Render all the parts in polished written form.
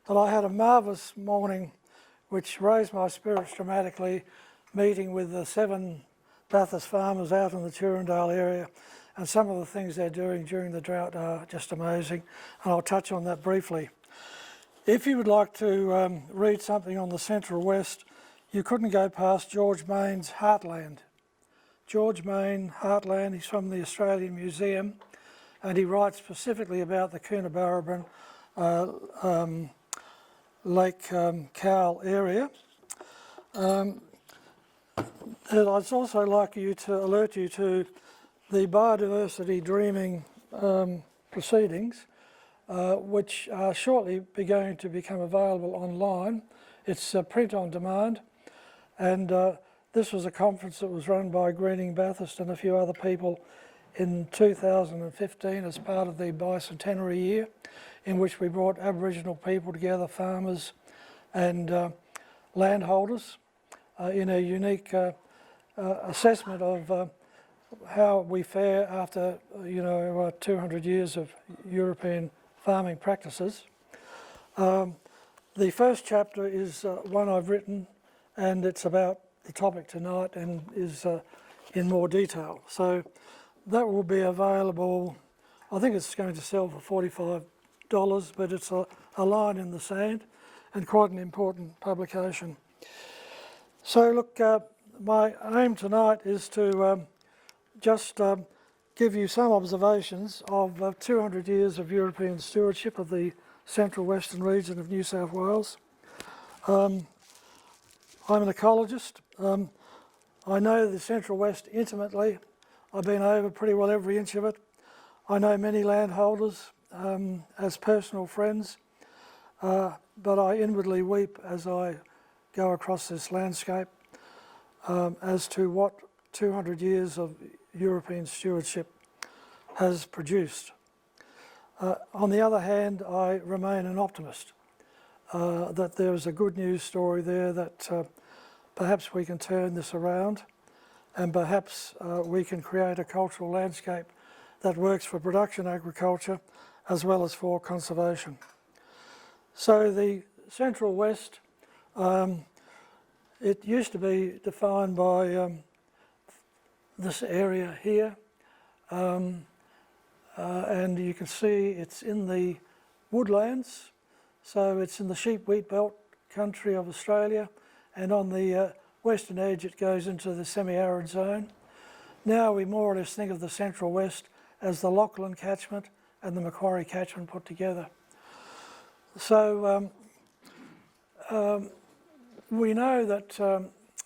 But I had a marvellous morning which raised my spirits dramatically, meeting with the 7 Bathurst farmers out in the Turondale area, and some of the things they're doing during the drought are just amazing, and I'll touch on that briefly. If you would like to read something on the Central West, you couldn't go past George Mayne's Heartland. George Mayne, Heartland, he's from the Australian Museum, and he writes specifically about the Coonabarabran Lake Cowell area. And I'd also like to alert you to the biodiversity dreaming proceedings, which are shortly going to become available online. It's print on demand, and this was a conference that was run by Greening Bathurst and a few other people in 2015 as part of the bicentenary year, in which we brought Aboriginal people together, farmers and landholders, in a unique assessment of how we fare after 200 years of European farming practices. The first chapter is one I've written, and it's about the topic tonight and is in more detail. So that will be available. I think it's going to sell for $45, but it's a line in the sand and quite an important publication. So look, my aim tonight is to just give you some observations of 200 years of European stewardship of the Central Western region of New South Wales. I'm an ecologist. I know the Central West intimately. I've been over pretty well every inch of it. I know many landholders as personal friends, but I inwardly weep as I go across this landscape as to what 200 years of European stewardship has produced. On the other hand, I remain an optimist that there is a good news story there, that perhaps we can turn this around, and perhaps we can create a cultural landscape that works for production agriculture as well as for conservation. So the Central West, it used to be defined by this area here, and you can see it's in the woodlands, so it's in the sheep wheat belt country of Australia, and on the western edge it goes into the semi-arid zone. Now we more or less think of the Central West as the Lachlan catchment and the Macquarie catchment put together. So we know that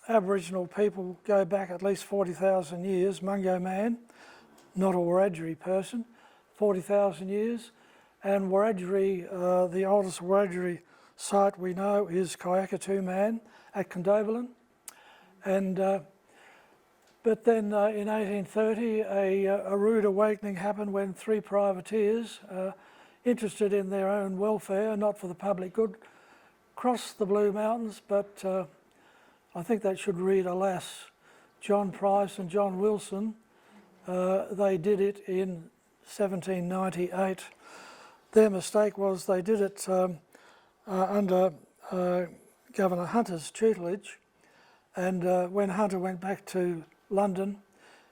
Aboriginal people go back at least 40,000 years. Mungo man, not a Wiradjuri person, 40,000 years. And Wiradjuri, the oldest Wiradjuri site we know is Kayakatu man at Condobolin. And but then in 1830, a rude awakening happened when 3 privateers, interested in their own welfare, not for the public good, crossed the Blue Mountains, but I think that should read, alas, John Price and John Wilson. They did it in 1798. Their mistake was they did it under Governor Hunter's tutelage, and when Hunter went back to London,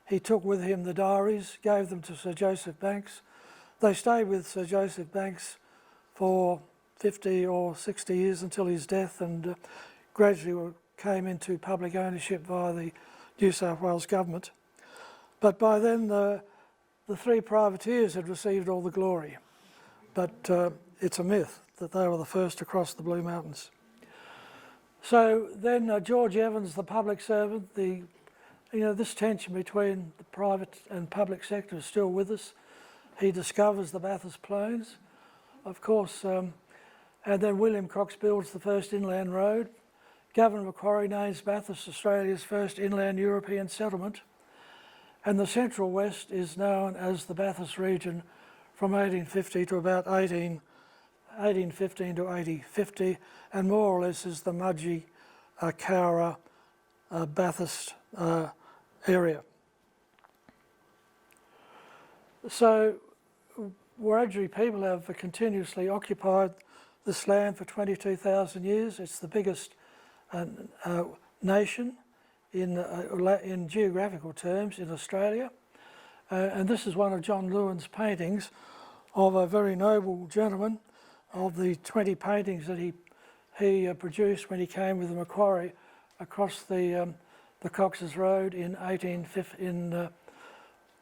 he took with him the diaries, gave them to Sir Joseph Banks. They stayed with Sir Joseph Banks for 50 or 60 years until his death, and gradually came into public ownership via the New South Wales government. But by then the 3 privateers had received all the glory. But it's a myth that they were the first to cross the Blue Mountains. So then George Evans, the public servant, this tension between the private and public sector is still with us. He discovers the Bathurst Plains, of course, and then William Cox builds the first inland road. Governor Macquarie names Bathurst Australia's first inland European settlement, and the Central West is known as the Bathurst region from 1850 to about 1815 to 1850, and more or less is the Mudgee, Cowra, Bathurst area. So Wiradjuri people have continuously occupied this land for 22,000 years. It's the biggest nation in geographical terms in Australia. And this is one of John Lewin's paintings of a very noble gentleman, of the 20 paintings that he produced when he came with the Macquarie across the Coxs Road in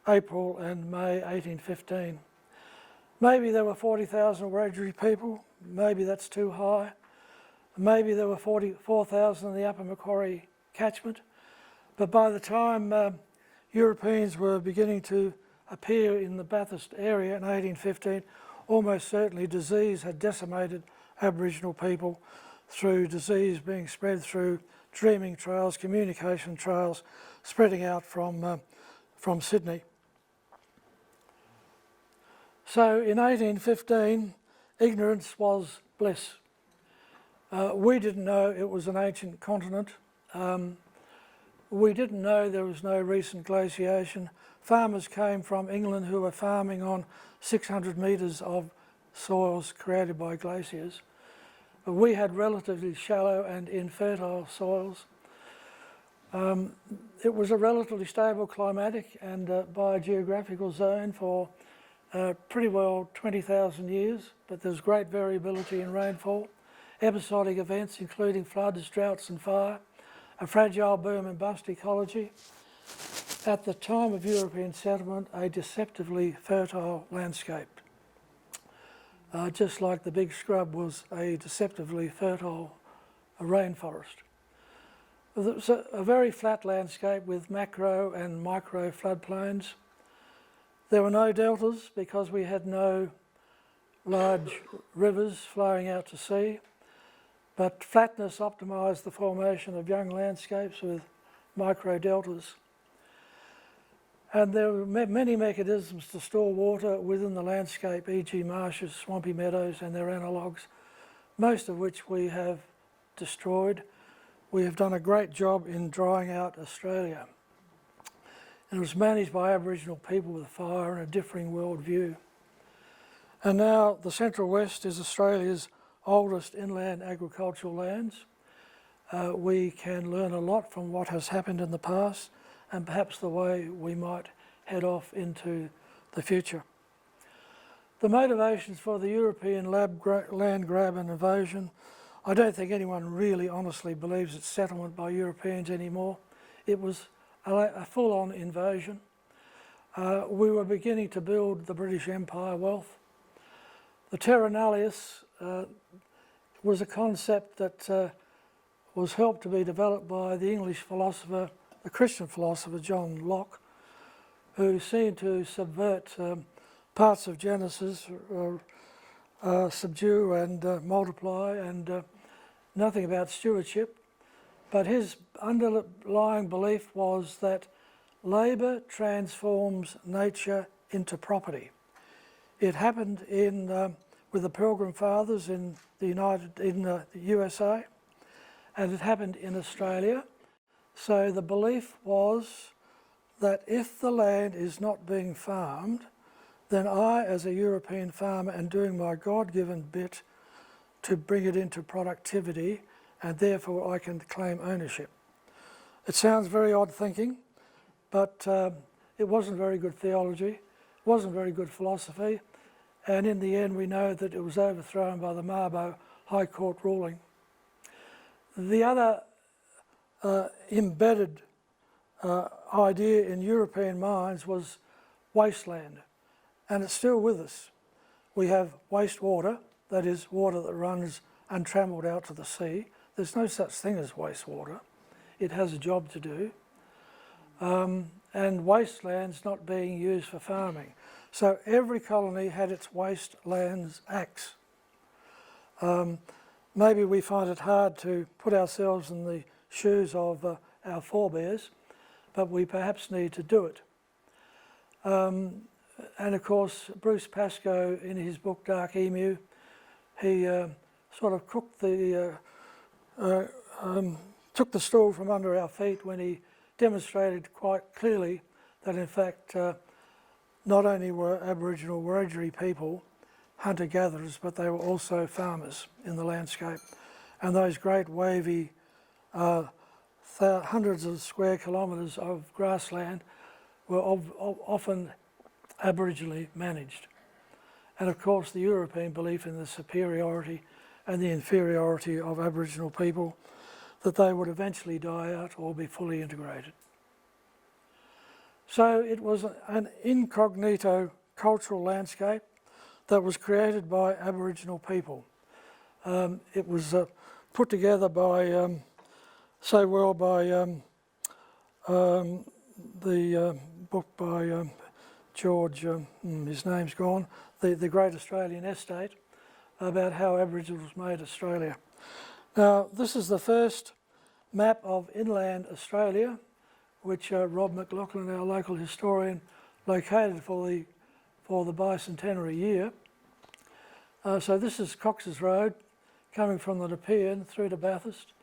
April and May 1815. Maybe there were 40,000 Wiradjuri people, maybe that's too high. Maybe there were 44,000 in the upper Macquarie catchment. But by the time Europeans were beginning to appear in the Bathurst area in 1815, almost certainly disease had decimated Aboriginal people through disease being spread through dreaming trails, communication trails, spreading out from Sydney. So in 1815, ignorance was bliss. We didn't know it was an ancient continent. We didn't know there was no recent glaciation. Farmers came from England who were farming on 600 metres of soils created by glaciers. We had relatively shallow and infertile soils. It was a relatively stable climatic and biogeographical zone for pretty well 20,000 years, but there's great variability in rainfall, episodic events including floods, droughts and fire, a fragile boom and bust ecology. At the time of European settlement, a deceptively fertile landscape. Just like the big scrub was a deceptively fertile rainforest. It was a very flat landscape with macro and micro floodplains. There were no deltas because we had no large rivers flowing out to sea, but flatness optimised the formation of young landscapes with micro deltas. And there were many mechanisms to store water within the landscape, e.g. marshes, swampy meadows and their analogues, most of which we have destroyed. We have done a great job in drying out Australia. And it was managed by Aboriginal people with fire and a differing worldview. And now the Central West is Australia's oldest inland agricultural lands. We can learn a lot from what has happened in the past and perhaps the way we might head off into the future. The motivations for the European land grab and invasion, I don't think anyone really honestly believes it's settlement by Europeans anymore. It was a full-on invasion. We were beginning to build the British Empire wealth. The terra nullius was a concept that was helped to be developed by the English philosopher, the Christian philosopher John Locke, who seemed to subvert parts of Genesis, subdue and multiply, and nothing about stewardship. But his underlying belief was that labour transforms nature into property. It happened with the Pilgrim Fathers in the USA, and it happened in Australia. So the belief was that if the land is not being farmed, then I, as a European farmer, am doing my God-given bit to bring it into productivity, and therefore I can claim ownership. It sounds very odd thinking, but it wasn't very good theology, it wasn't very good philosophy, and in the end we know that it was overthrown by the Mabo High Court ruling. The other embedded idea in European minds was wasteland, and it's still with us. We have wastewater, that is water that runs untramelled out to the sea. There's no such thing as wastewater. It has a job to do. And wastelands not being used for farming. So every colony had its wastelands acts. Maybe we find it hard to put ourselves in the shoes of our forebears, but we perhaps need to do it. And of course, Bruce Pascoe, in his book Dark Emu, he sort of took the stool from under our feet when he demonstrated quite clearly that in fact not only were Aboriginal Wiradjuri people hunter-gatherers, but they were also farmers in the landscape. And those great wavy hundreds of square kilometres of grassland were often Aboriginally managed. And of course the European belief in the superiority and the inferiority of Aboriginal people, that they would eventually die out or be fully integrated. So it was an incognito cultural landscape that was created by Aboriginal people. It was put together by, the book by George, his name's gone, the Great Australian Estate, about how Aboriginals made Australia. Now, this is the first map of inland Australia, which Rob McLaughlin, our local historian, located for the bicentenary year. So this is Coxs Road, coming from the Nepean through to Bathurst,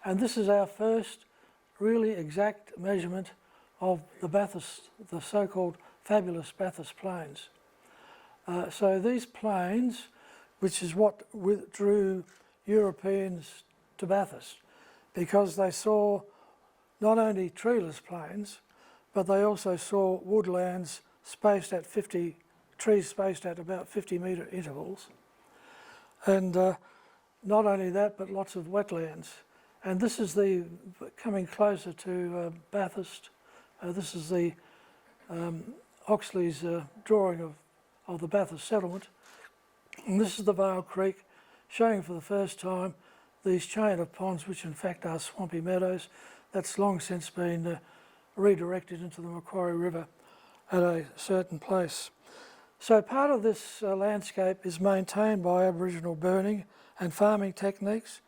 and this is our first really exact measurement of the Bathurst, the so-called fabulous Bathurst Plains. So these plains, which is what drew Europeans to Bathurst, because they saw not only treeless plains, but they also saw woodlands spaced at trees spaced at about 50-metre intervals. And not only that, but lots of wetlands. And this is coming closer to Bathurst. This is the Oxley's drawing of the Bathurst settlement. And this is the Vale Creek, showing for the first time these chain of ponds, which in fact are swampy meadows. That's long since been redirected into the Macquarie River at a certain place. So part of this landscape is maintained by Aboriginal burning and farming techniques.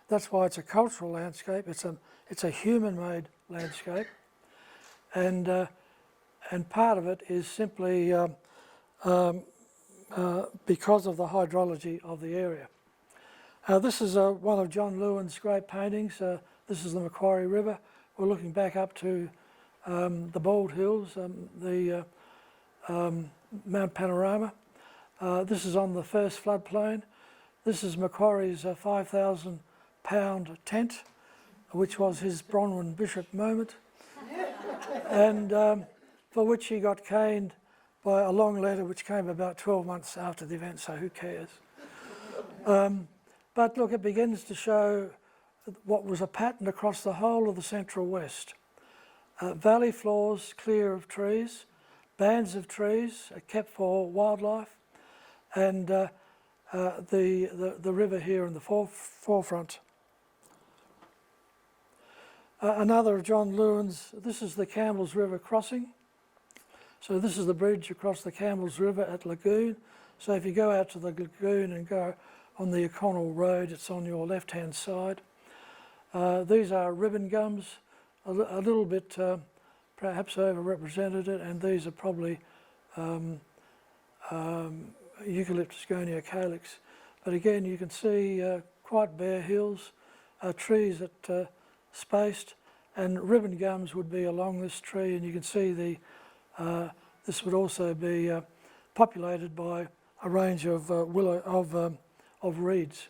That's why it's a cultural landscape. It's a human-made landscape, and part of it is simply because of the hydrology of the area. This is one of John Lewin's great paintings. This is the Macquarie River. We're looking back up to the Bald Hills, Mount Panorama. This is on the first floodplain. This is Macquarie's 5,000-pound tent, which was his Bronwyn Bishop moment, and for which he got caned by a long letter which came about 12 months after the event, so who cares? But look, it begins to show what was a pattern across the whole of the Central West. Valley floors clear of trees, bands of trees kept for wildlife, and the river here in the forefront. Another of John Lewin's, this is the Campbells River crossing. So this is the bridge across the Campbells River at Lagoon. So if you go out to the lagoon and go on the Ecologist Road, it's on your left-hand side. These are ribbon gums, a little bit perhaps overrepresented, and these are probably Eucalyptus gonia calyx. But again, you can see quite bare hills, trees that spaced, and ribbon gums would be along this tree, and you can see this would also be populated by a range of reeds.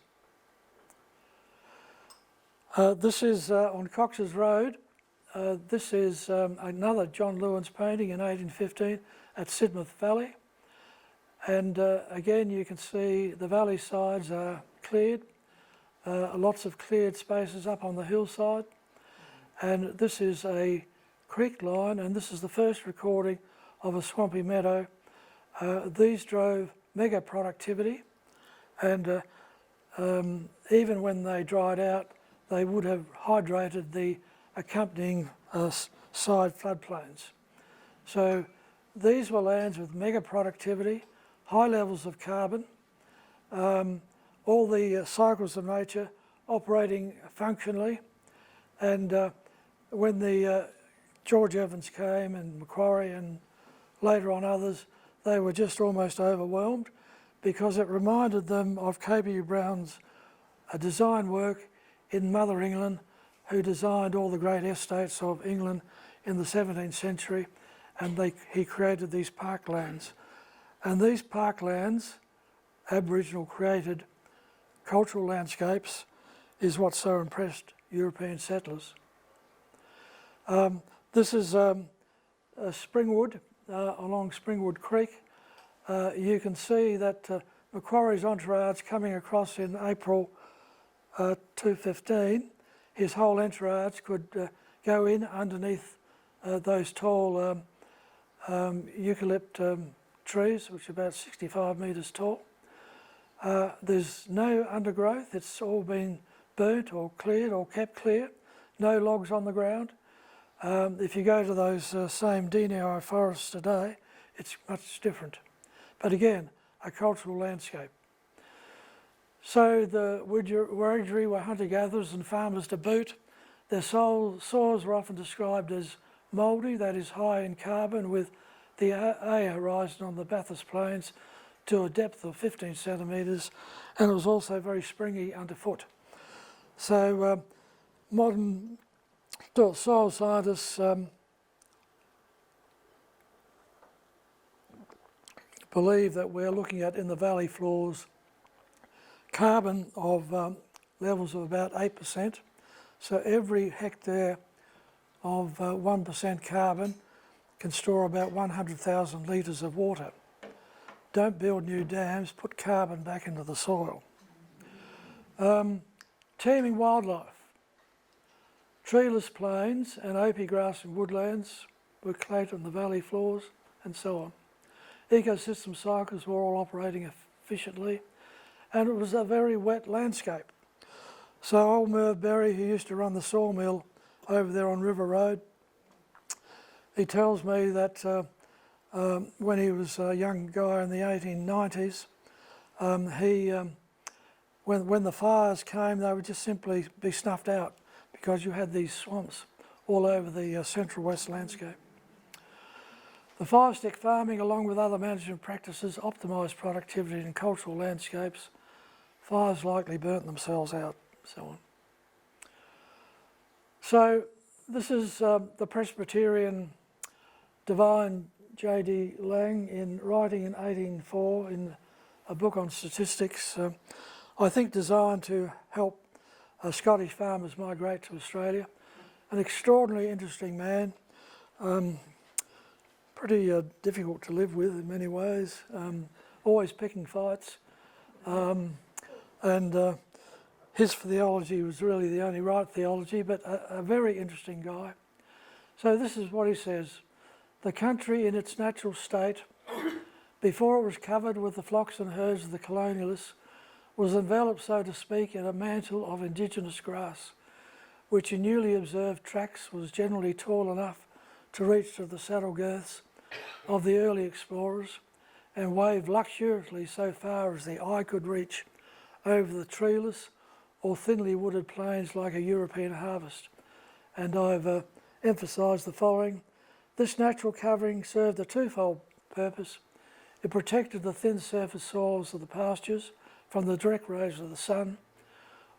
This is on Cox's Road. This is another John Lewin's painting in 1815 at Sidmouth Valley. And again, you can see the valley sides are cleared, lots of cleared spaces up on the hillside. And this is a creek line, and this is the first recording of a swampy meadow. These drove mega productivity, and even when they dried out, they would have hydrated the accompanying side floodplains. So these were lands with mega productivity, high levels of carbon, all the cycles of nature operating functionally, and when the George Evans came and Macquarie and later on others, they were just almost overwhelmed, because it reminded them of K.B. Brown's design work in Mother England, who designed all the great estates of England in the 17th century, and he created these parklands. And these parklands Aboriginal created cultural landscapes is what so impressed European settlers. This is Springwood, along Springwood Creek. You can see that Macquarie's entourage coming across in April 2015, his whole entourage could go in underneath those tall eucalypt trees, which are about 65 metres tall. There's no undergrowth, it's all been burnt or cleared or kept clear, no logs on the ground. If you go to those same Dino forests today, it's much different. But again, a cultural landscape. So the Wiradjuri were hunter-gatherers and farmers to boot. Their soils were often described as mouldy, that is high in carbon, with the air rising on the Bathurst Plains to a depth of 15 centimetres, and it was also very springy underfoot. So modern soil scientists believe that we're looking at, in the valley floors, carbon of levels of about 8%. So every hectare of 1% carbon can store about 100,000 litres of water. Don't build new dams, put carbon back into the soil. Teeming wildlife. Treeless plains and opie grass and woodlands were clad on the valley floors, and so on. Ecosystem cycles were all operating efficiently, and it was a very wet landscape. So old Merv Berry, who used to run the sawmill over there on River Road, he tells me that when he was a young guy in the 1890s, when the fires came, they would just simply be snuffed out because you had these swamps all over the Central West landscape. The fire-stick farming, along with other management practices, optimised productivity in cultural landscapes. Fires likely burnt themselves out, so on. So this is the Presbyterian divine J.D. Lang writing in 1804 in a book on statistics, I think designed to help Scottish farmers migrate to Australia. An extraordinarily interesting man, pretty difficult to live with in many ways, always picking fights, and his theology was really the only right theology, but a very interesting guy. So this is what he says: the country in its natural state, before it was covered with the flocks and herds of the colonialists, was enveloped, so to speak, in a mantle of indigenous grass, which in newly observed tracts was generally tall enough to reach to the saddle girths of the early explorers, and waved luxuriously so far as the eye could reach over the treeless or thinly wooded plains like a European harvest. And I've emphasised the following: this natural covering served a twofold purpose. It protected the thin surface soils of the pastures from the direct rays of the sun,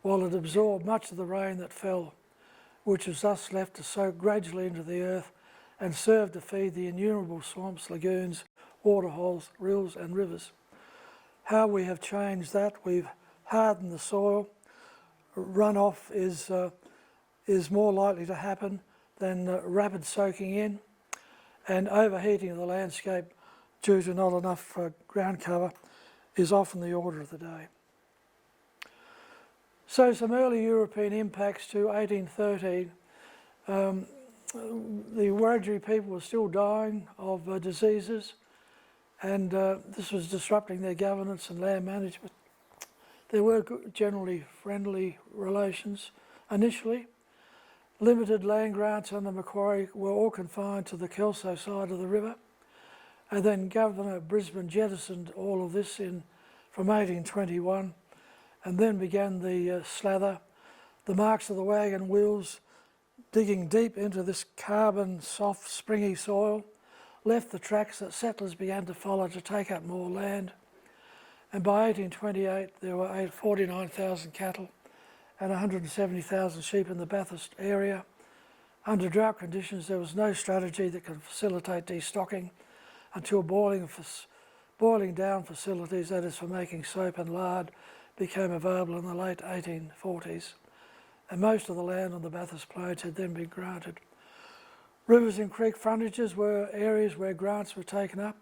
while it absorbed much of the rain that fell, which was thus left to soak gradually into the earth and serve to feed the innumerable swamps, lagoons, waterholes, rills and rivers. How we have changed that. We've hardened the soil. Runoff is more likely to happen than rapid soaking in, and overheating of the landscape due to not enough ground cover is often the order of the day. So some early European impacts to 1813. The Wiradjuri people were still dying of diseases, and this was disrupting their governance and land management. There were generally friendly relations initially. Limited land grants under Macquarie were all confined to the Kelso side of the river, and then Governor Brisbane jettisoned all of this from 1821, and then began the slather, the marks of the wagon wheels digging deep into this carbon, soft, springy soil, left the tracks that settlers began to follow to take up more land. And by 1828, there were 49,000 cattle and 170,000 sheep in the Bathurst area. Under drought conditions, there was no strategy that could facilitate destocking until boiling boiling down facilities, that is for making soap and lard, became available in the late 1840s, and most of the land on the Bathurst Plains had then been granted. Rivers and creek frontages were areas where grants were taken up,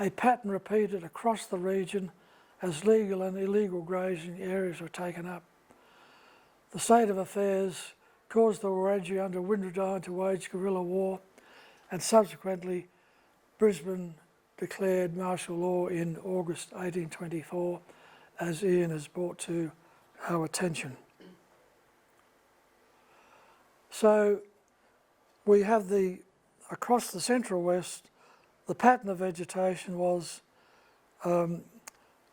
a pattern repeated across the region as legal and illegal grazing areas were taken up. The state of affairs caused the Wiradjuri under Wiradjuri to wage guerrilla war, and subsequently Brisbane declared martial law in August 1824, as Ian has brought to our attention. So we have across the Central West, the pattern of vegetation was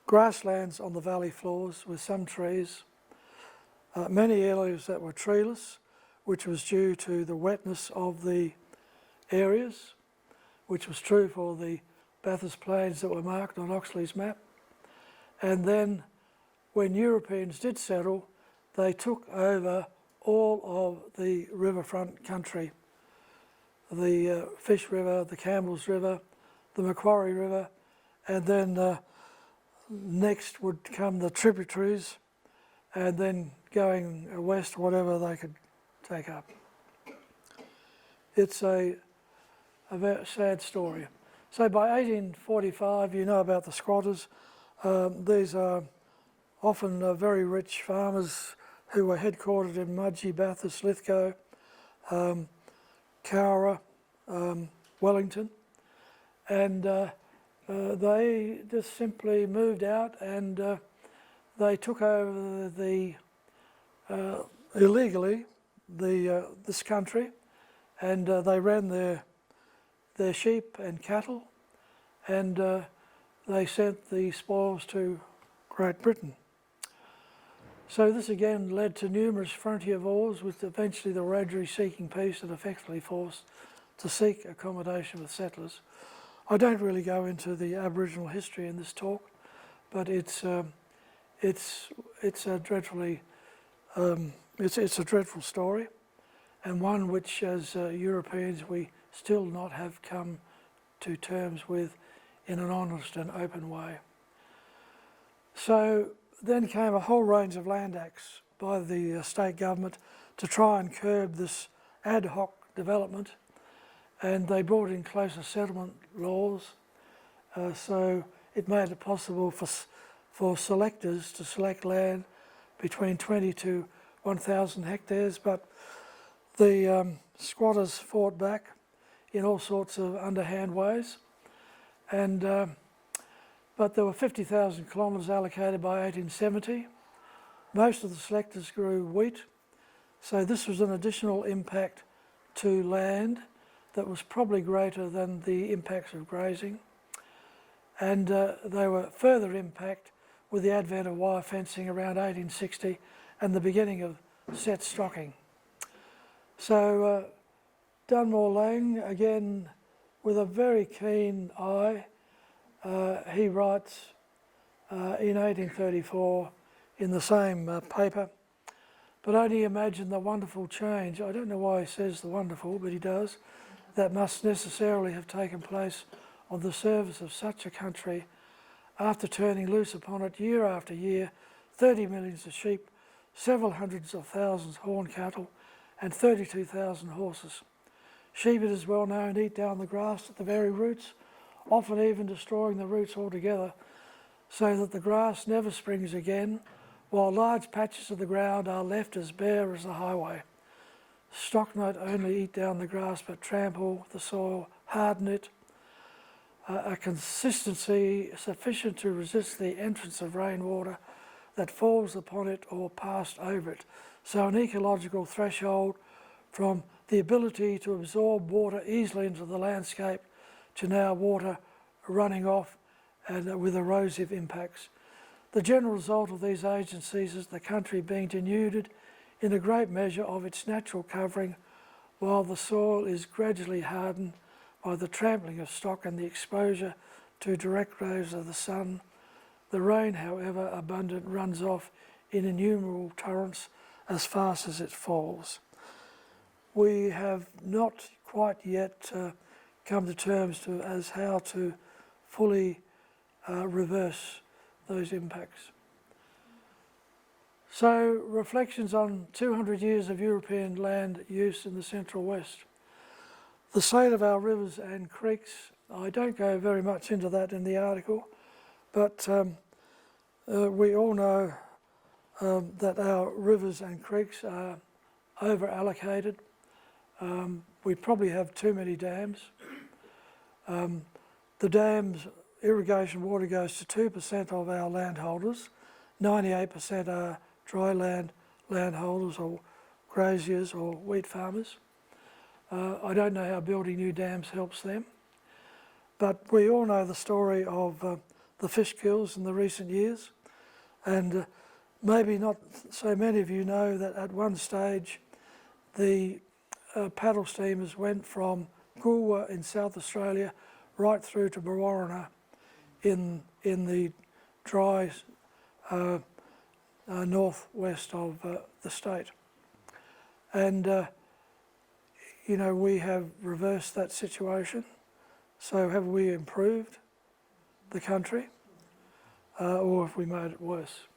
grasslands on the valley floors with some trees, many areas that were treeless, which was due to the wetness of the areas, which was true for the Bathurst Plains that were marked on Oxley's map. And then when Europeans did settle, they took over all of the riverfront country, the Fish River, the Campbells River, the Macquarie River, and then next would come the tributaries, and then going west, whatever they could take up. It's a very sad story. So by 1845, you know about the squatters. These are often very rich farmers who were headquartered in Mudgee, Bathurst, Lithgow, Cowra, Wellington, and they just simply moved out, and they took over illegally this country, and they ran their sheep and cattle, and they sent the spoils to Great Britain. So this again led to numerous frontier wars, with eventually the Wiradjuri seeking peace and effectively forced to seek accommodation with settlers. I don't really go into the Aboriginal history in this talk, but it's a dreadfully it's a dreadful story, and one which, as Europeans, we still not have come to terms with in an honest and open way. So then came a whole range of land acts by the state government to try and curb this ad hoc development, and they brought in closer settlement laws, so it made it possible for selectors to select land between 20 to 1,000 hectares, but the squatters fought back in all sorts of underhand ways, and but there were 50,000 kilometres allocated by 1870. Most of the selectors grew wheat, so this was an additional impact to land that was probably greater than the impacts of grazing, and they were further impact with the advent of wire fencing around 1860 and the beginning of set stocking. So Dunmore Lang, again with a very keen eye, he writes in 1834 in the same paper, but only imagine the wonderful change, I don't know why he says the wonderful, but he does, that must necessarily have taken place on the surface of such a country after turning loose upon it year after year 30 millions of sheep, several hundreds of thousands horned cattle, and 32,000 horses. Sheep, it is well known, eat down the grass at the very roots, often even destroying the roots altogether, so that the grass never springs again, while large patches of the ground are left as bare as the highway. Stock not only eat down the grass, but trample the soil, harden it, a consistency sufficient to resist the entrance of rainwater that falls upon it or passed over it. So an ecological threshold from the ability to absorb water easily into the landscape to now water running off and with erosive impacts. The general result of these agencies is the country being denuded in a great measure of its natural covering, while the soil is gradually hardened by the trampling of stock and the exposure to direct rays of the sun. The rain, however abundant, runs off in innumerable torrents as fast as it falls. We have not quite yet come to terms as how to fully reverse those impacts. So, reflections on 200 years of European land use in the Central West. The state of our rivers and creeks, I don't go very much into that in the article, but we all know that our rivers and creeks are over-allocated. We probably have too many dams. The dams, irrigation water goes to 2% of our landholders. 98% are dry land landholders or graziers or wheat farmers. I don't know how building new dams helps them. But we all know the story of the fish kills in the recent years. And maybe not so many of you know that at one stage the paddle steamers went from Goolwa in South Australia right through to Warrana in the dry northwest of the state. And you know, we have reversed that situation. So have we improved the country or have we made it worse?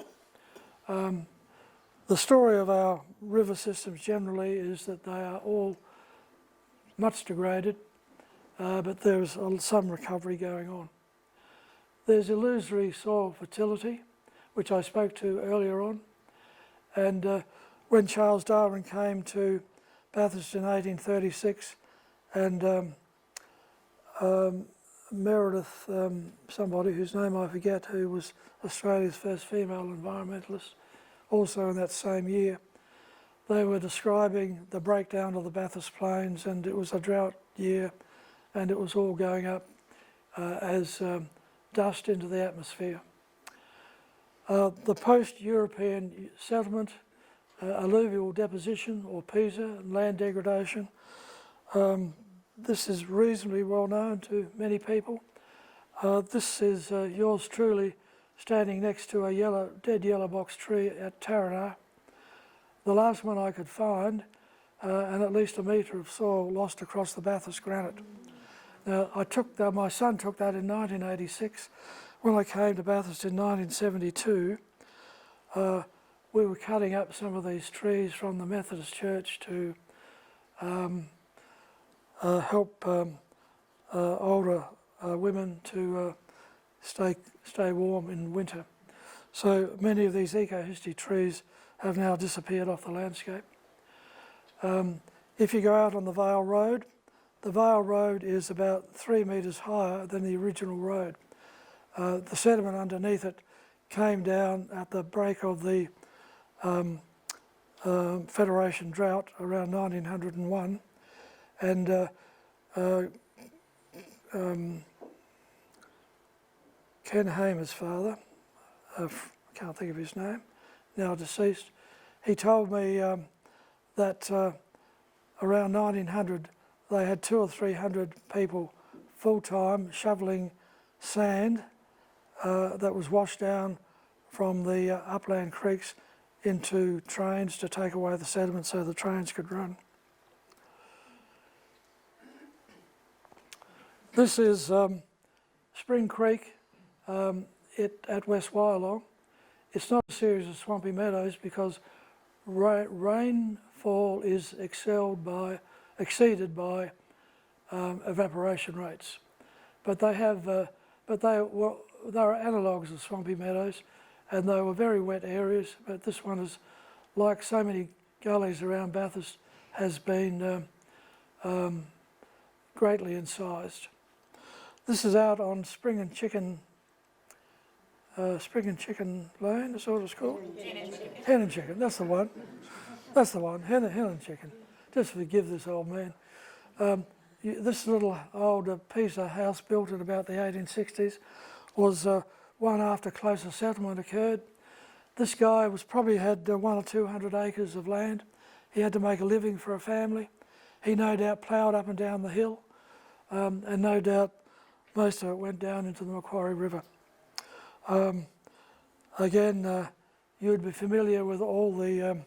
The story of our river systems generally is that they are all much degraded, but there's some recovery going on. There's illusory soil fertility, which I spoke to earlier on, and when Charles Darwin came to Bathurst in 1836 and Meredith, somebody whose name I forget, who was Australia's first female environmentalist, also in that same year, they were describing the breakdown of the Bathurst Plains, and it was a drought year and it was all going up as dust into the atmosphere. The post-European settlement, alluvial deposition or PISA, and land degradation, this is reasonably well known to many people. This is yours truly standing next to a dead yellow box tree at Taranah. The last one I could find, and at least a metre of soil lost across the Bathurst granite. Now, my son took that in 1986. When I came to Bathurst in 1972, we were cutting up some of these trees from the Methodist Church to help older women to stay warm in winter. So many of these eco-history trees have now disappeared off the landscape. If you go out on the Vale Road is about 3 metres higher than the original road. The sediment underneath it came down at the break of the Federation drought around 1901, and Ken Hamer's father, I can't think of his name, now deceased, he told me that around 1900 they had 200 or 300 people full-time shoveling sand that was washed down from the upland creeks into trains to take away the sediment so the trains could run. This is Spring Creek at West Wyalong. It's not a series of swampy meadows because rainfall is exceeded by evaporation rates. But they are analogues of swampy meadows, and they were very wet areas, but this one is, like so many gullies around Bathurst, has been greatly incised. This is out on Spring and Chicken Lane, that's what it's called? Hen and Chicken, that's the one. That's the one, Hen and Chicken. Just forgive this old man. This little old Pisa house built in about the 1860s was one after closer settlement occurred. This guy probably had 100 or 200 acres of land. He had to make a living for a family. He no doubt ploughed up and down the hill, and no doubt most of it went down into the Macquarie River. Again, you'd be familiar with all the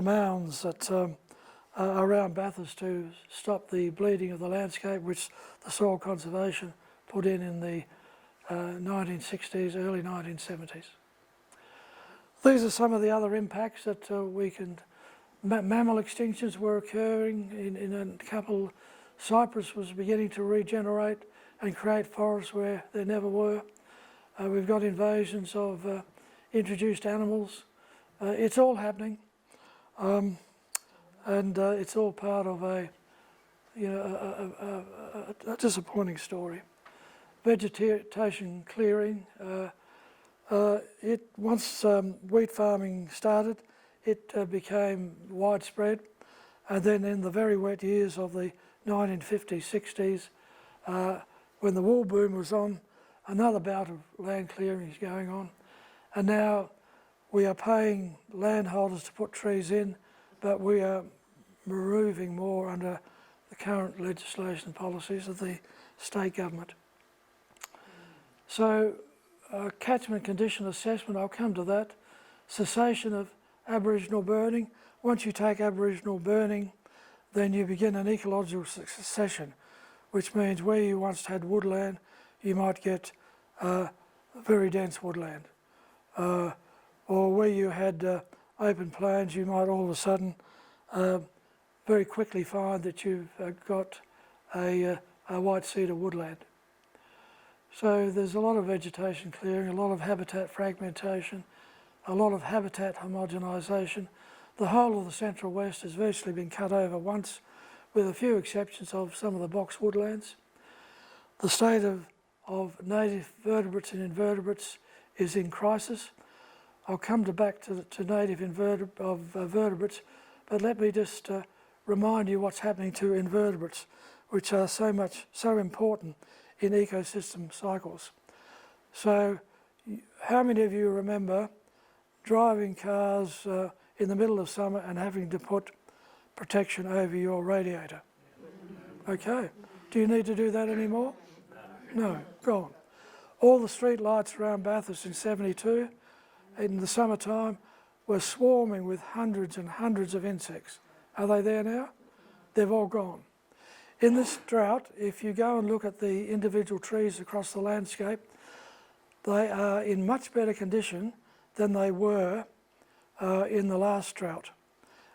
mounds that around Bathurst to stop the bleeding of the landscape, which the Soil Conservation put in the 1960s, early 1970s. These are some of the other impacts that we can. Mammal extinctions were occurring in a couple. Cypress was beginning to regenerate and create forests where there never were. We've got invasions of introduced animals. It's all happening, and it's all part of a disappointing story. Vegetation clearing. Once wheat farming started, it became widespread, and then in the very wet years of the 1950s, 60s, when the wool boom was on, another bout of land clearing is going on, and now we are paying landholders to put trees in, but we are removing more under the current legislation and policies of the state government. So, catchment condition assessment, I'll come to that. Cessation of Aboriginal burning. Once you take Aboriginal burning, then you begin an ecological succession, which means where you once had woodland, you might get very dense woodland. Or where you had open plains, you might all of a sudden very quickly find that you've got a white cedar woodland. So there's a lot of vegetation clearing, a lot of habitat fragmentation, a lot of habitat homogenisation. The whole of the Central West has virtually been cut over once, with a few exceptions of some of the box woodlands. The state of native vertebrates and invertebrates is in crisis. I'll come back to native vertebrates, but let me just remind you what's happening to invertebrates, which are so important in ecosystem cycles. So, how many of you remember driving cars in the middle of summer and having to put protection over your radiator? Okay. Do you need to do that anymore? No, gone. All the street lights around Bathurst in 72, in the summertime, were swarming with hundreds and hundreds of insects. Are they there now? They've all gone. In this drought, if you go and look at the individual trees across the landscape, they are in much better condition than they were in the last drought.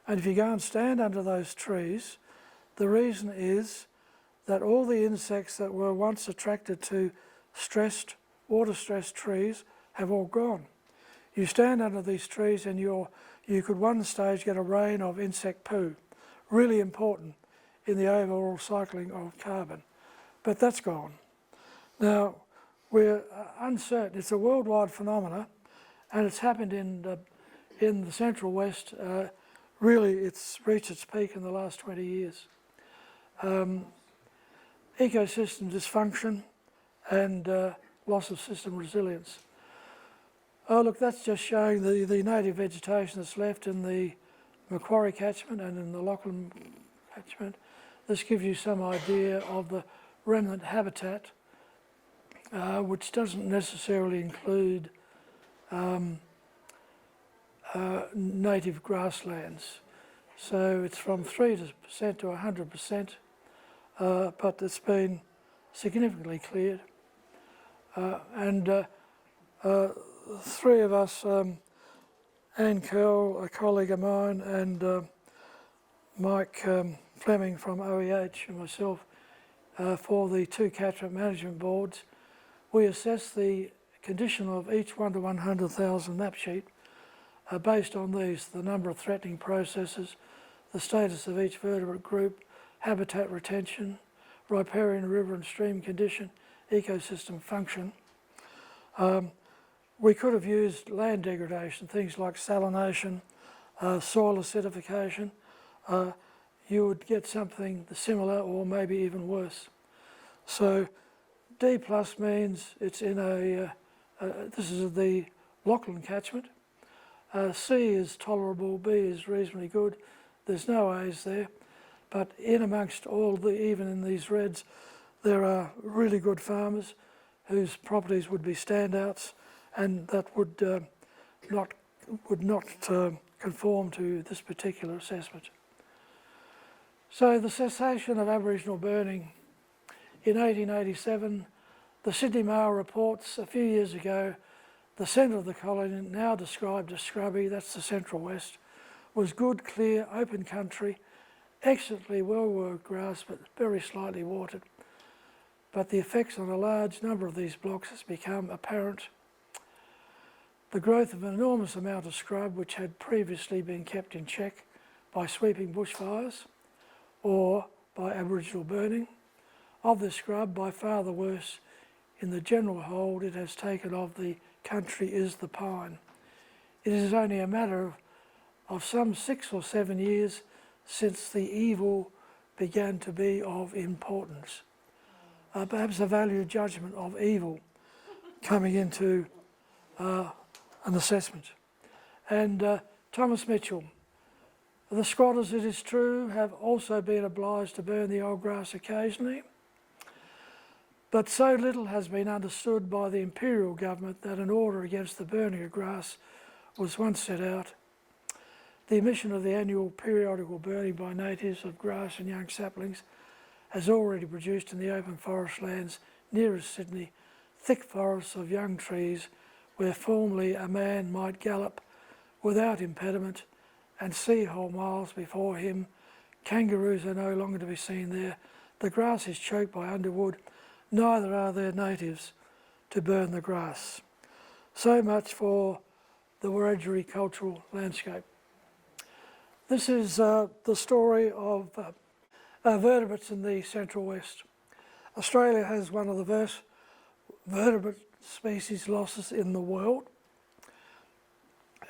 And if you go and stand under those trees, the reason is that all the insects that were once attracted to water-stressed trees have all gone. You stand under these trees and you could one stage get a rain of insect poo, really important in the overall cycling of carbon, but that's gone. Now, we're uncertain. It's a worldwide phenomena, and it's happened in the Central West. Really, it's reached its peak in the last 20 years. Ecosystem dysfunction and loss of system resilience. Oh, look, that's just showing the native vegetation that's left in the Macquarie catchment and in the Lachlan catchment. This gives you some idea of the remnant habitat, which doesn't necessarily include native grasslands. So it's from 3% to 100%, but it's been significantly cleared. Three of us, Anne Curl, a colleague of mine, and Mike Fleming from OEH and myself, for the two catchment management boards, we assess the condition of each 1 to 100,000 map sheet based on these: the number of threatening processes, the status of each vertebrate group, habitat retention, riparian river and stream condition, ecosystem function. We could have used land degradation, things like salination, soil acidification. You would get something similar or maybe even worse. So D plus means it's in this is the Lachlan catchment. C is tolerable, B is reasonably good. There's no A's there, but in amongst even in these reds, there are really good farmers whose properties would be standouts, and that would not conform to this particular assessment. So the cessation of Aboriginal burning in 1887, The Sydney Mail reports a few years ago the centre of the colony, now described as scrubby, that's the Central West, was good, clear, open country, excellently well-worked grass but very slightly watered. But the effects on a large number of these blocks has become apparent. The growth of an enormous amount of scrub which had previously been kept in check by sweeping bushfires or by Aboriginal burning. Of the scrub, by far the worst in the general hold it has taken of the country is the pine. It is only a matter of some 6 or 7 years since the evil began to be of importance. Perhaps a value judgment of evil coming into an assessment. And Thomas Mitchell, the squatters, it is true, have also been obliged to burn the old grass occasionally, but so little has been understood by the imperial government that an order against the burning of grass was once set out. The omission of the annual periodical burning by natives of grass and young saplings has already produced in the open forest lands nearest Sydney thick forests of young trees where formerly a man might gallop without impediment and see whole miles before him. Kangaroos are no longer to be seen there. The grass is choked by underwood. Neither are there natives to burn the grass. So much for the Wiradjuri cultural landscape. This is the story of vertebrates in the Central West. Australia has one of the worst vertebrate species losses in the world,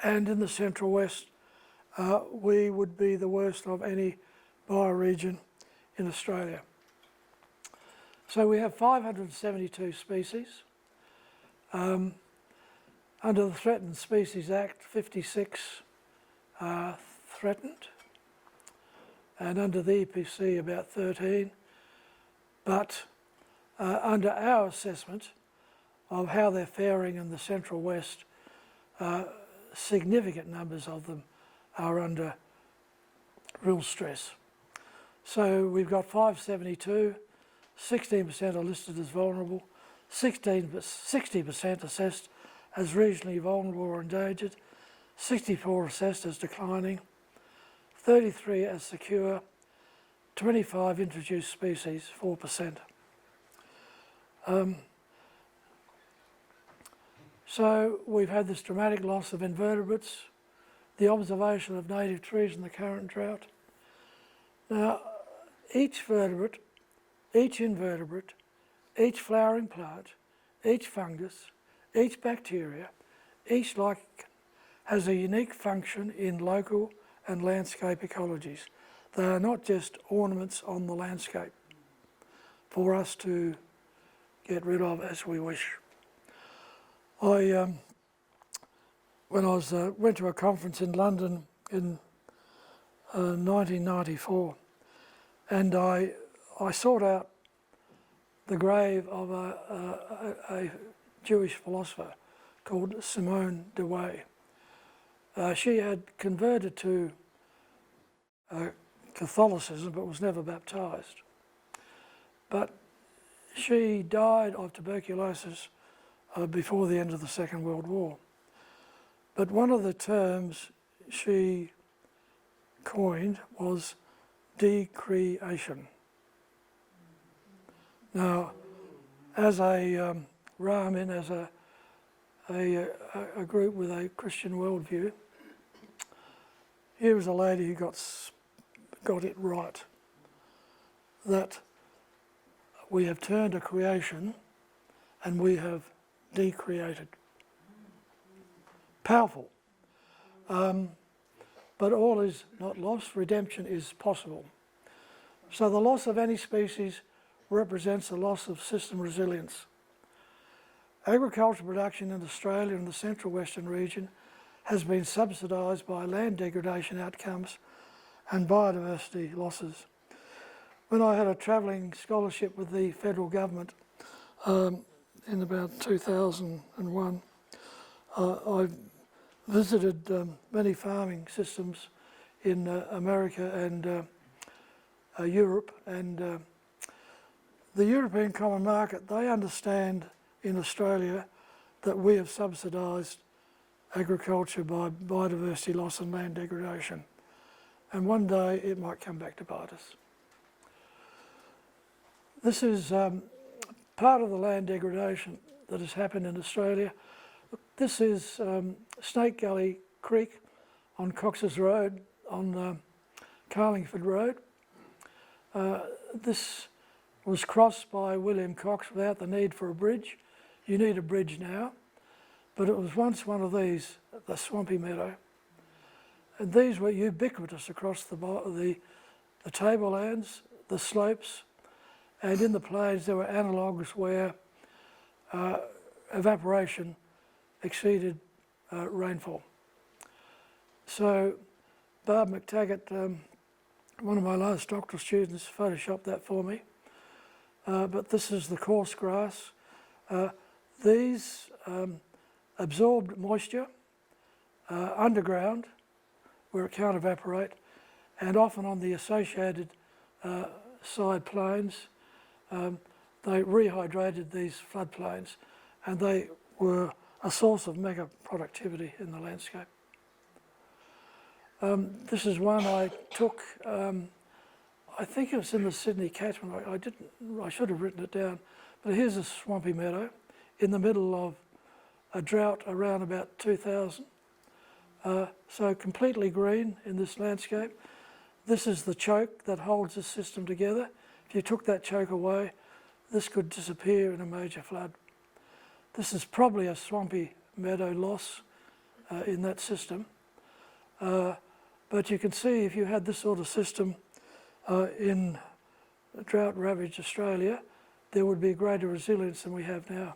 and in the Central West we would be the worst of any bioregion in Australia. So we have 572 species. Under the Threatened Species Act, 56 are threatened, and under the EPC about 13. But under our assessment of how they're faring in the Central West, significant numbers of them are under real stress. So we've got 572, 16% are listed as vulnerable, 60% assessed as regionally vulnerable or endangered, 64 assessed as declining, 33 as secure, 25 introduced species, 4%. So we've had this dramatic loss of invertebrates, the observation of native trees in the current drought. Now, each vertebrate, each invertebrate, each flowering plant, each fungus, each bacteria, each lichen has a unique function in local and landscape ecologies. They are not just ornaments on the landscape for us to get rid of as we wish. When I went to a conference in London in 1994, and I sought out the grave of a Jewish philosopher called Simone de Way. She had converted to Catholicism but was never baptised. But she died of tuberculosis before the end of the Second World War. But one of the terms she coined was decreation. Now, as a Rahamim, as a group with a Christian worldview, here was a lady who got it right, that we have turned a creation and we have decreated. Powerful. But all is not lost. Redemption is possible. So the loss of any species represents a loss of system resilience. Agricultural production in Australia and the Central Western region has been subsidised by land degradation outcomes and biodiversity losses. When I had a travelling scholarship with the federal government in about 2001, I visited many farming systems in America and Europe, and the European Common Market, they understand in Australia that we have subsidised agriculture by biodiversity loss and land degradation. And one day it might come back to bite us. This is part of the land degradation that has happened in Australia. This is Snake Gully Creek on Coxs Road, on Carlingford Road. This was crossed by William Cox without the need for a bridge. You need a bridge now, but it was once one of these, the swampy meadow. And these were ubiquitous across the tablelands, the slopes, and in the plains there were analogues where evaporation exceeded rainfall. So Barb McTaggart, one of my last doctoral students, photoshopped that for me. But this is the coarse grass. These absorbed moisture underground where it can't evaporate, and often on the associated side plains. They rehydrated these floodplains, and they were a source of mega productivity in the landscape. This is one I took, I think it was in the Sydney catchment. I should have written it down, but here's a swampy meadow in the middle of a drought around about 2000. So completely green in this landscape. This is the choke that holds the system together. If you took that choke away, this could disappear in a major flood. This is probably a swampy meadow loss in that system. But you can see if you had this sort of system in drought-ravaged Australia, there would be greater resilience than we have now.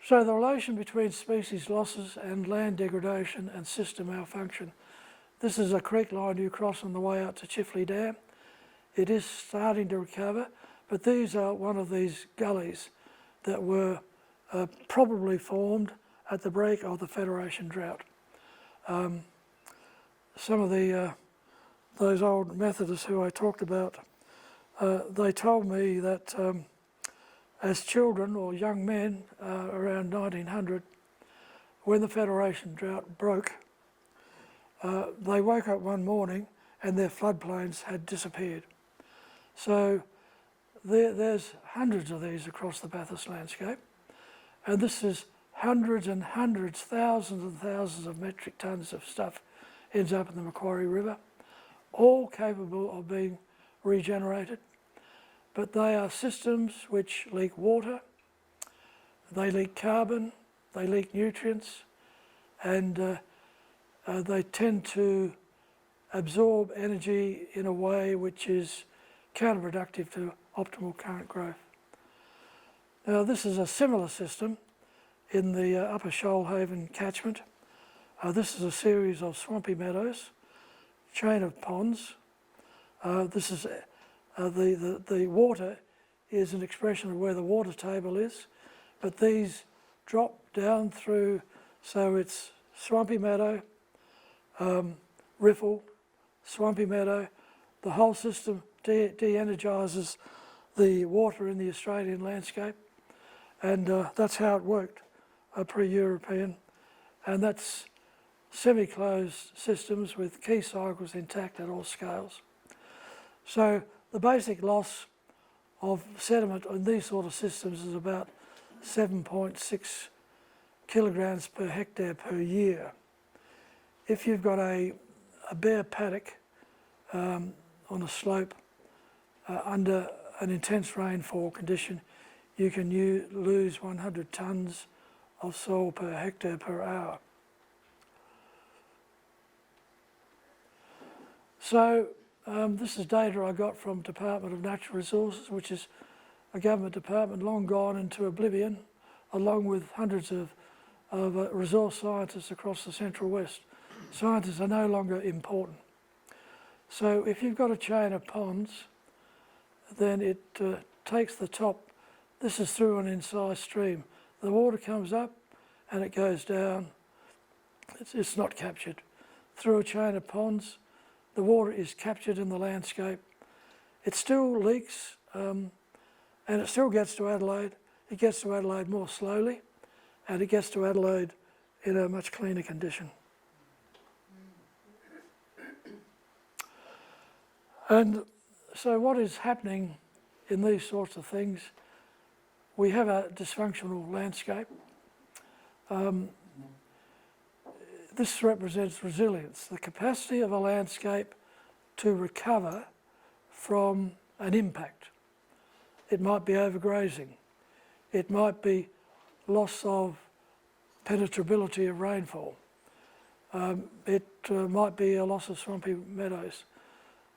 So the relation between species losses and land degradation and system malfunction. This is a creek line you cross on the way out to Chifley Dam. It is starting to recover, but these are one of these gullies that were probably formed at the break of the Federation drought. Some of those old Methodists who I talked about, they told me that as children or young men around 1900, when the Federation drought broke, they woke up one morning and their floodplains had disappeared. So there's hundreds of these across the Bathurst landscape, and this is hundreds and hundreds, thousands and thousands of metric tonnes of stuff ends up in the Macquarie River, all capable of being regenerated. But they are systems which leak water, they leak carbon, they leak nutrients, and they tend to absorb energy in a way which is counterproductive to optimal current growth. Now this is a similar system in the Upper Shoalhaven catchment. This is a series of swampy meadows, chain of ponds. This is the water is an expression of where the water table is, but these drop down through, so it's swampy meadow, riffle, swampy meadow. The whole system de-energises the water in the Australian landscape, and that's how it worked pre-European, and that's semi-closed systems with key cycles intact at all scales. So the basic loss of sediment in these sort of systems is about 7.6 kilograms per hectare per year. If you've got a bare paddock on a slope under an intense rainfall condition, you can lose 100 tonnes of soil per hectare per hour. So this is data I got from Department of Natural Resources, which is a government department long gone into oblivion, along with hundreds of resource scientists across the Central West. Scientists are no longer important. So if you've got a chain of ponds, then it takes the top. This is through an incised stream. The water comes up and it goes down. It's not captured. Through a chain of ponds, the water is captured in the landscape. It still leaks and it still gets to Adelaide. It gets to Adelaide more slowly, and it gets to Adelaide in a much cleaner condition. And so what is happening in these sorts of things? We have a dysfunctional landscape. This represents resilience, the capacity of a landscape to recover from an impact. It might be overgrazing. It might be loss of penetrability of rainfall. It might be a loss of swampy meadows.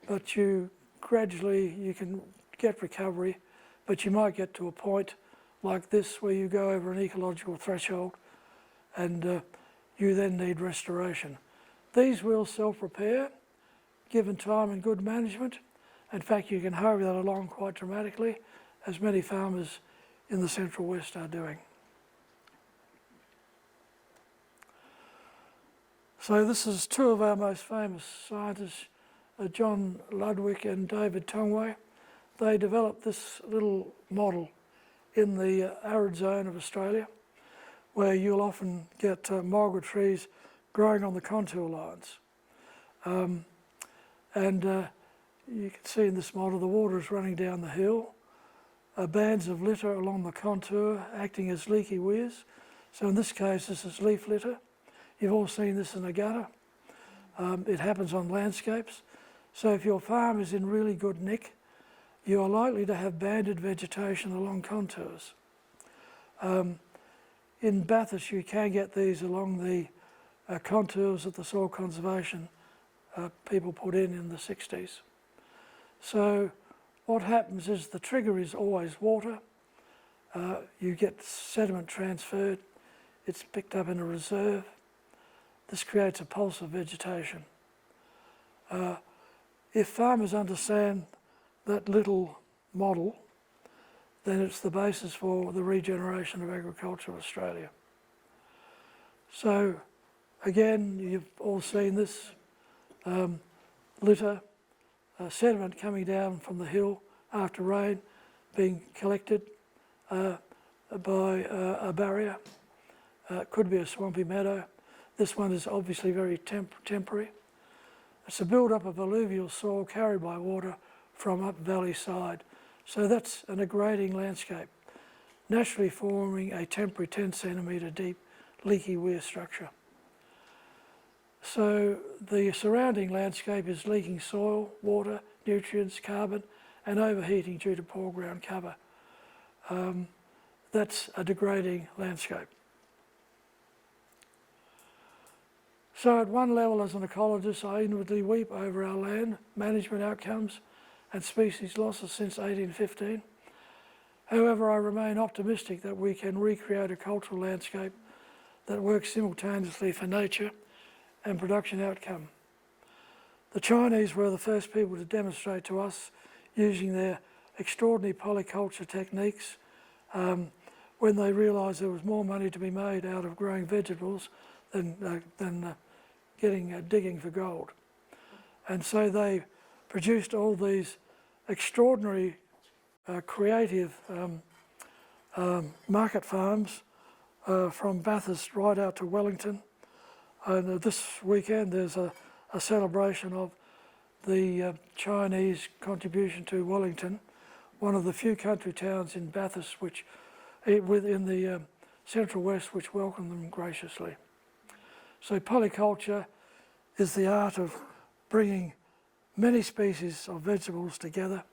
But you can get recovery, but you might get to a point like this where you go over an ecological threshold and you then need restoration. These will self-repair, given time and good management. In fact, you can hurry that along quite dramatically, as many farmers in the Central West are doing. So this is two of our most famous scientists, John Ludwig and David Tongway. They developed this little model in the arid zone of Australia, where you'll often get mulga trees growing on the contour lines. You can see in this model the water is running down the hill, bands of litter along the contour acting as leaky weirs. So in this case, this is leaf litter. You've all seen this in a gutter. It happens on landscapes. So if your farm is in really good nick, you are likely to have banded vegetation along contours. In Bathurst, you can get these along the contours that the soil conservation people put in the 60s. So what happens is the trigger is always water. You get sediment transferred. It's picked up in a reserve. This creates a pulse of vegetation. If farmers understand that little model, then it's the basis for the regeneration of agriculture in Australia. So again, you've all seen this litter, sediment coming down from the hill after rain, being collected by a barrier. It could be a swampy meadow. This one is obviously very temporary. It's a build-up of alluvial soil carried by water from up valley side. So that's a degrading landscape, naturally forming a temporary 10 centimetre deep leaky weir structure. So the surrounding landscape is leaking soil, water, nutrients, carbon, and overheating due to poor ground cover. That's a degrading landscape. So at one level, as an ecologist, I inwardly weep over our land management outcomes and species losses since 1815. However, I remain optimistic that we can recreate a cultural landscape that works simultaneously for nature and production outcome. The Chinese were the first people to demonstrate to us, using their extraordinary polyculture techniques, when they realised there was more money to be made out of growing vegetables than digging for gold. And so they produced all these extraordinary creative market farms from Bathurst right out to Wellington. And this weekend there's a celebration of the Chinese contribution to Wellington, one of the few country towns in Bathurst within the Central West which welcomed them graciously. So polyculture is the art of bringing many species of vegetables together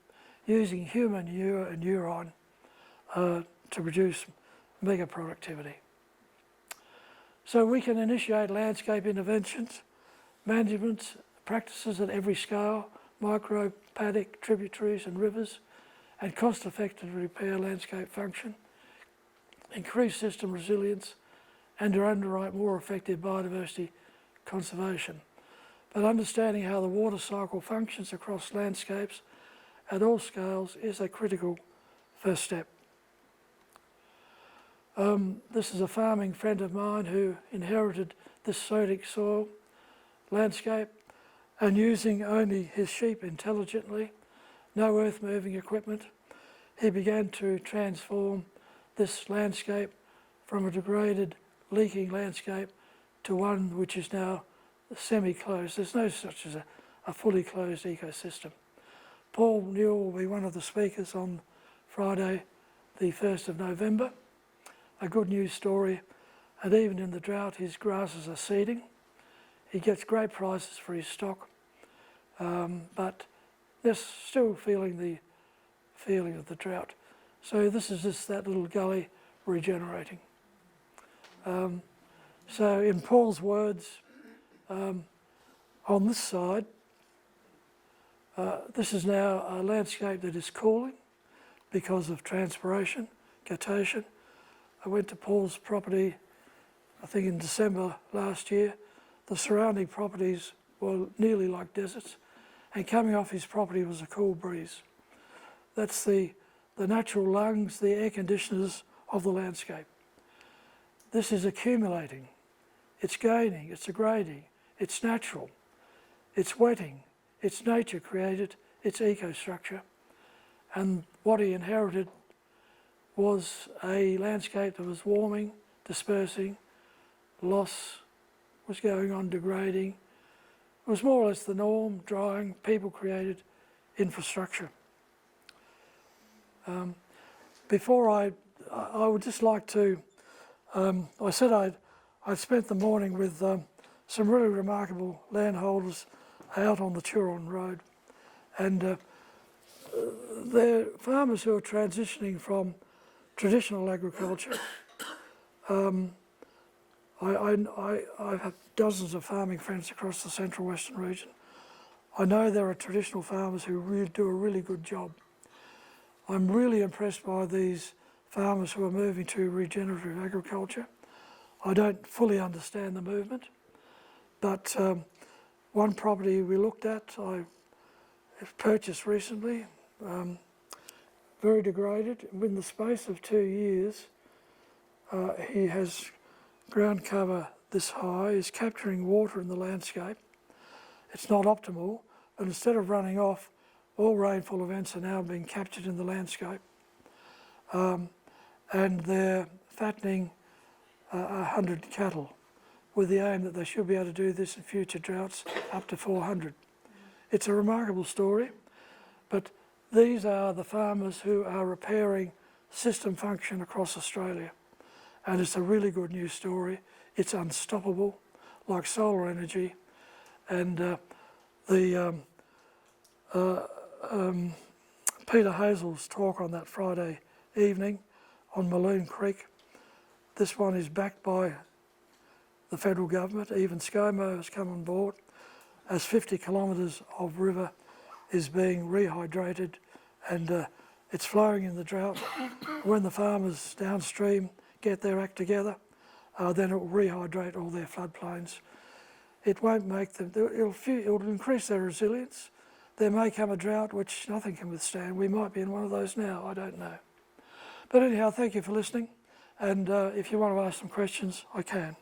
using human manure and urine to produce mega productivity. So we can initiate landscape interventions, management practices at every scale, micro, paddock, tributaries and rivers, and cost-effectively repair landscape function, increase system resilience, and to underwrite more effective biodiversity conservation. But understanding how the water cycle functions across landscapes at all scales is a critical first step. This is a farming friend of mine who inherited this sodic soil landscape, and using only his sheep intelligently, no earth moving equipment, he began to transform this landscape from a degraded, leaking landscape to one which is now semi-closed. There's no such as a fully closed ecosystem. Paul Newell will be one of the speakers on Friday, the 1st of November. A good news story, and even in the drought his grasses are seeding. He gets great prices for his stock, but they're still feeling the feeling of the drought. So this is just that little gully regenerating. So in Paul's words, on this side, this is now a landscape that is cooling because of transpiration, guttation. I went to Paul's property, I think in December last year. The surrounding properties were nearly like deserts, and coming off his property was a cool breeze. That's the natural lungs, the air conditioners of the landscape. This is accumulating, it's gaining, it's degrading, it's natural, it's wetting, it's nature created, it's eco-structure. And what he inherited was a landscape that was warming, dispersing, loss was going on, degrading. It was more or less the norm, drying, people-created infrastructure. Before I would just like to, I said I'd spent the morning with some really remarkable landholders out on the Turon Road, and they're farmers who are transitioning from traditional agriculture. I have dozens of farming friends across the Central Western region. I know there are traditional farmers who really do a really good job. I'm really impressed by these farmers who are moving to regenerative agriculture. I don't fully understand the movement, but one property we looked at, I purchased recently, very degraded. In the space of 2 years, he has ground cover this high, is capturing water in the landscape. It's not optimal, but instead of running off, all rainfall events are now being captured in the landscape. And they're fattening 100 cattle with the aim that they should be able to do this in future droughts up to 400. It's a remarkable story, but these are the farmers who are repairing system function across Australia. And it's a really good news story. It's unstoppable, like solar energy. And Peter Hazel's talk on that Friday evening on Maloon Creek, this one is backed by the federal government. Even ScoMo has come on board, as 50 kilometres of river is being rehydrated, and it's flowing in the drought. When the farmers downstream get their act together, then it will rehydrate all their floodplains. It won't make them, it'll increase their resilience. There may come a drought which nothing can withstand. We might be in one of those now, I don't know. But anyhow, thank you for listening, and if you want to ask some questions, I can.